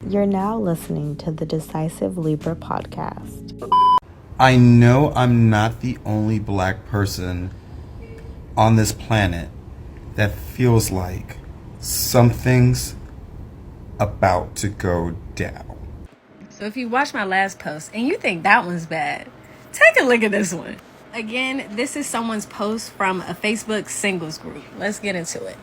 You're now listening to the Decisive Libra podcast. I know I'm not the only black person on this planet that feels like something's about to go down. So if you watched my last post and you think that one's bad, take a look at this one. Again, this is someone's post from a Facebook singles group. Let's get into it.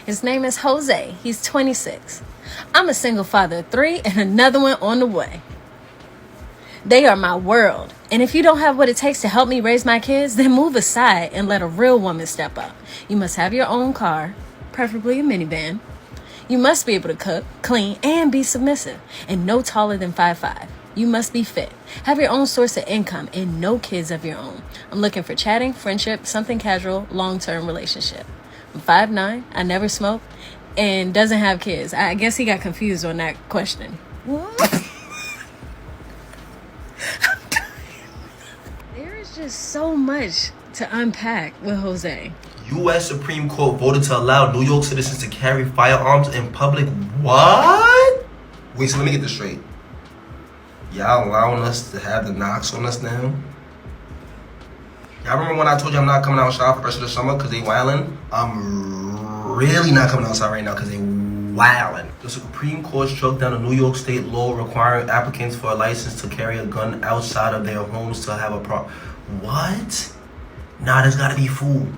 His name is Jose. He's 26. I'm a single father of 3 and another one on the way. They are my world. And if you don't have what it takes to help me raise my kids, then move aside and let a real woman step up. You must have your own car, preferably a minivan. You must be able to cook, clean, and be submissive, and no taller than 5'5". You must be fit, have your own source of income, and no kids of your own. I'm looking for chatting, friendship, something casual, long-term relationship. I'm 5'9", I never smoke, and doesn't have kids. I guess he got confused on that question. There is just so much to unpack with Jose. U.S. Supreme Court voted to allow New York citizens to carry firearms in public. What? Wait, so let me get this straight. Y'all allowing us to have the knocks on us now? Y'all remember when I told you I'm not coming outside for the rest of the summer because they wildin'? I'm really not coming outside right now because they wildin'. The Supreme Court struck down a New York state law requiring applicants for a license to carry a gun outside of their homes to have a What? Nah, there's gotta be food.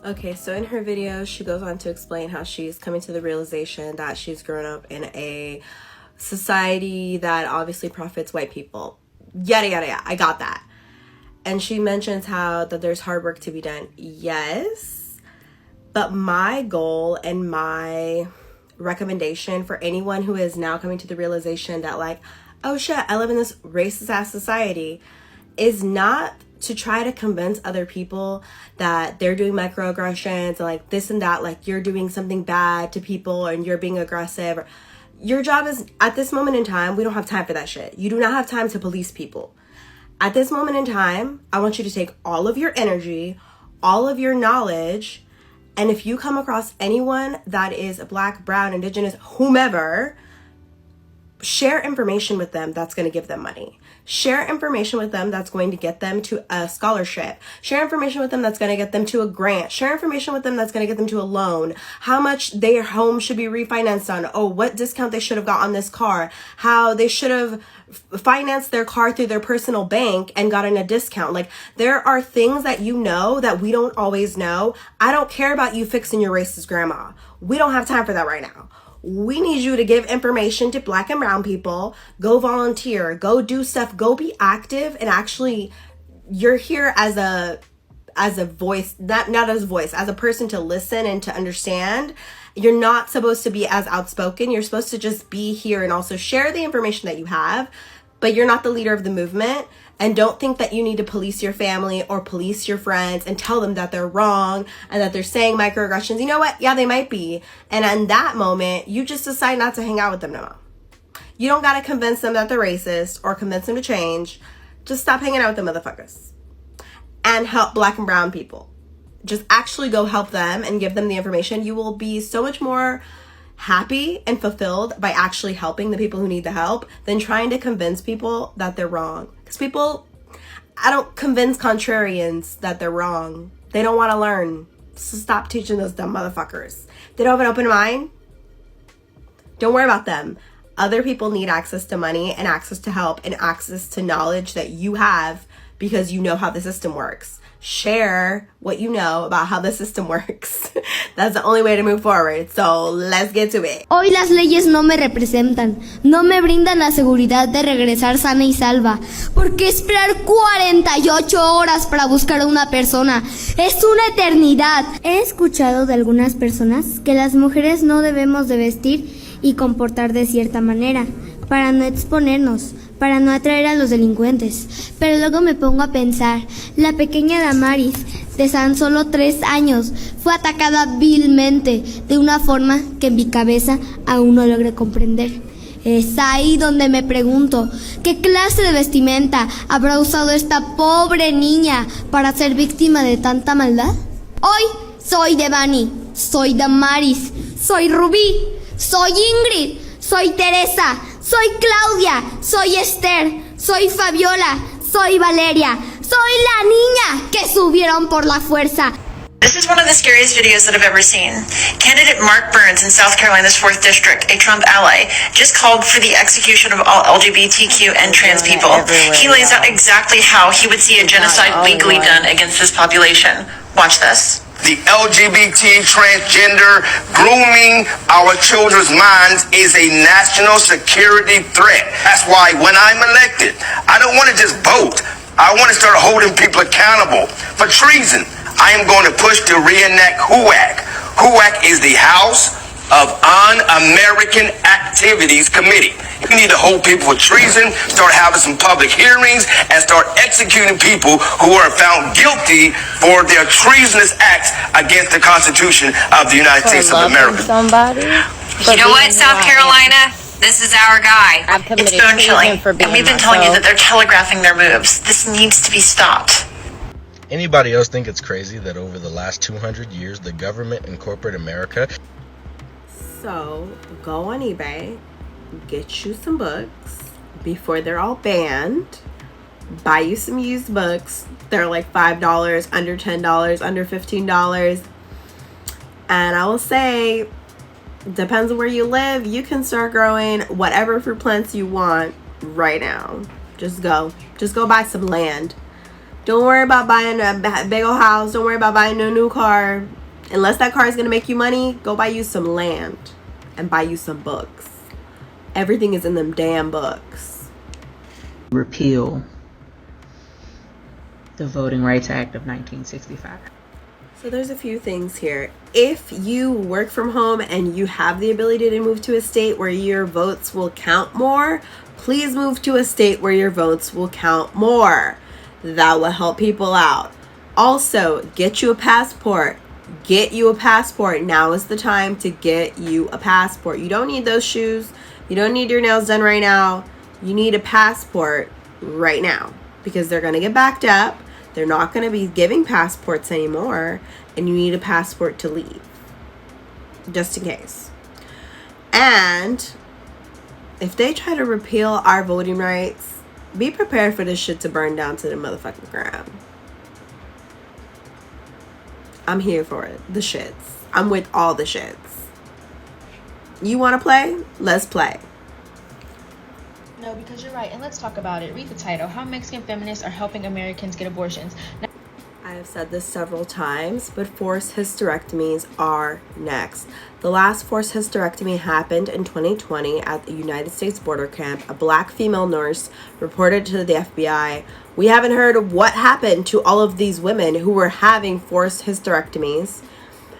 Okay, so in her video, she goes on to explain how she's coming to the realization that she's grown up in a society that obviously profits white people. Yada, yada, yada. I got that. And she mentions how that there's hard work to be done. Yes. But my goal and my recommendation for anyone who is now coming to the realization that like, oh shit, I live in this racist ass society is not to try to convince other people that they're doing microaggressions and like this and that, like you're doing something bad to people and you're being aggressive. Your job is, at this moment in time, we don't have time for that shit. You do not have time to police people. At this moment in time, I want you to take all of your energy, all of your knowledge, and if you come across anyone that is black, brown, indigenous, whomever, share information with them that's going to give them money. Share information with them that's going to get them to a scholarship. Share information with them that's going to get them to a grant. Share information with them that's going to get them to a loan. How much their home should be refinanced on. Oh, what discount they should have got on this car. How they should have financed their car through their personal bank and gotten a discount. Like, there are things that you know that we don't always know. I don't care about you fixing your racist grandma. We don't have time for that right now. We need you to give information to black and brown people. Go volunteer, go do stuff, go be active, and actually you're here as a voice, not as a voice, as a person to listen and to understand. You're not supposed to be as outspoken. You're supposed to just be here and also share the information that you have, but you're not the leader of the movement. And don't think that you need to police your family or police your friends and tell them that they're wrong and that they're saying microaggressions. You know what? Yeah, they might be. And in that moment, you just decide not to hang out with them no more. You don't got to convince them that they're racist or convince them to change. Just stop hanging out with them motherfuckers. And help black and brown people. Just actually go help them and give them the information. You will be so much more happy and fulfilled by actually helping the people who need the help than trying to convince people that they're wrong. Because people, I don't convince contrarians that they're wrong. They don't want to learn. So stop teaching those dumb motherfuckers. They don't have an open mind. Don't worry about them. Other people need access to money and access to help and access to knowledge that you have because you know how the system works. Share what you know about how the system works. That's the only way to move forward. So let's get to it. Hoy las leyes no me representan, no me brindan la seguridad de regresar sana y salva. ¿Por qué esperar 48 horas para buscar a una persona? Es una eternidad. He escuchado de algunas personas que las mujeres no debemos de vestir y comportar de cierta manera para no exponernos, para no atraer a los delincuentes. Pero luego me pongo a pensar, la pequeña Damaris, de tan solo 3 años, fue atacada vilmente de una forma que en mi cabeza aún no logré comprender. Es ahí donde me pregunto, ¿qué clase de vestimenta habrá usado esta pobre niña para ser víctima de tanta maldad? Hoy soy Devani, soy Damaris, soy Rubí, soy Ingrid, soy Teresa, soy Claudia, soy Esther, soy Fabiola, soy Valeria, soy la niña que subieron por la fuerza. This is one of the scariest videos that I've ever seen. Candidate Mark Burns in South Carolina's 4th District, a Trump ally, just called for the execution of all LGBTQ and trans people. He lays out exactly how he would see a genocide legally done against this population. Watch this. The LGBT transgender grooming our children's minds is a national security threat. That's why when I'm elected, I don't want to just vote. I want to start holding people accountable for treason. I am going to push to reenact HUAC. HUAC is the House of Un-American Activities Committee. We need to hold people for treason, start having some public hearings, and start executing people who are found guilty for their treasonous acts against the Constitution of the United States of America. You know what, South Carolina? This is our guy. It's bone chilling. And we've been telling you that they're telegraphing their moves. This needs to be stopped. Anybody else think it's crazy that over the last 200 years, the government and corporate America... So, go on eBay, get you some books before they're all banned. Buy you some used books. They're like $5, under $10, under $15. And I will say, depends on where you live, you can start growing whatever fruit plants you want right now. Just go buy some land. Don't worry about buying a big old house. Don't worry about buying a new car. Unless that car is going to make you money, go buy you some land and buy you some books. Everything is in them damn books. Repeal the Voting Rights Act of 1965. So there's a few things here. If you work from home and you have the ability to move to a state where your votes will count more, please move to a state where your votes will count more. That will help people out. Also, get you a passport. Get you a passport. Now is the time to get you a passport. You don't need those shoes. You don't need your nails done right now. You need a passport right now because they're going to get backed up. They're not going to be giving passports anymore, and you need a passport to leave, just in case. And if they try to repeal our voting rights, be prepared for this shit to burn down to the motherfucking ground. I'm here for it. The shits. I'm with all the shits. You want to play? Let's play. No, because you're right. And let's talk about it. Read the title. How Mexican Feminists Are Helping Americans Get Abortions. Now, I have said this several times, but forced hysterectomies are next. The last forced hysterectomy happened in 2020 at the United States border camp. A black female nurse reported to the FBI. We haven't heard of what happened to all of these women who were having forced hysterectomies.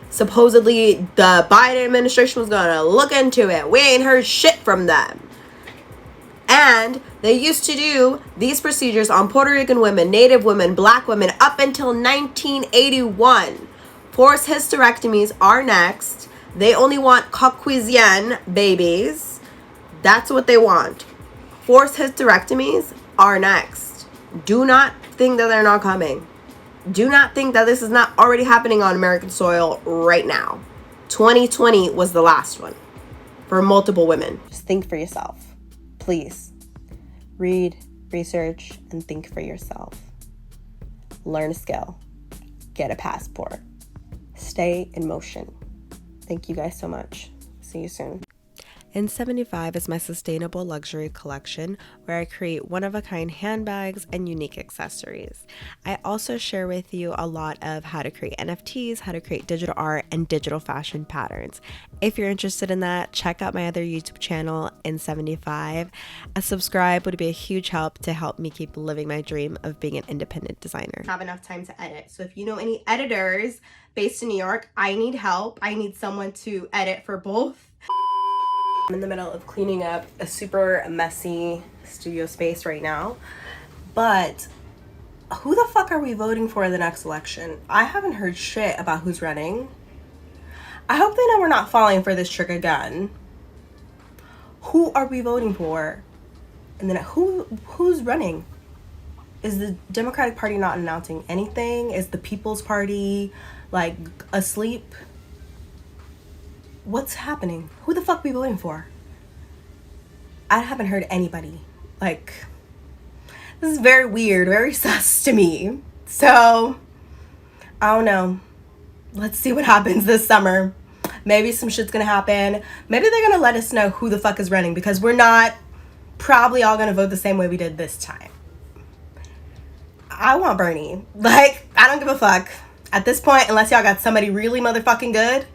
Supposedly, the Biden administration was going to look into it. We ain't heard shit from them. And they used to do these procedures on Puerto Rican women, Native women, black women up until 1981. Forced hysterectomies are next. They only want Caucasian babies. That's what they want. Forced hysterectomies are next. Do not think that they're not coming. Do not think that this is not already happening on American soil right now. 2020 was the last one for multiple women. Just think for yourself. Please, read, research, and think for yourself. Learn a skill. Get a passport. Stay in motion. Thank you guys so much. See you soon. In75 is my sustainable luxury collection where I create one-of-a-kind handbags and unique accessories. I also share with you a lot of how to create NFTs, how to create digital art, and digital fashion patterns. If you're interested in that, check out my other YouTube channel, In75. A subscribe would be a huge help to help me keep living my dream of being an independent designer. Have enough time to edit. So if you know any editors based in New York, I need help. I need someone to edit for both. I'm in the middle of cleaning up a super messy studio space right now, but who the fuck are we voting for in the next election? I haven't heard shit about who's running. I hope they know we're not falling for this trick again. Who are we voting for? And then who's running? Is the Democratic Party not announcing anything? Is the People's Party like asleep? What's happening? Who the fuck are we voting for? I haven't heard anybody. Like, this is very weird, very sus to me. So, I don't know. Let's see what happens this summer. Maybe some shit's gonna happen. Maybe they're gonna let us know who the fuck is running, because we're not probably all gonna vote the same way we did this time. I want Bernie. Like, I don't give a fuck. At this point, unless y'all got somebody really motherfucking good,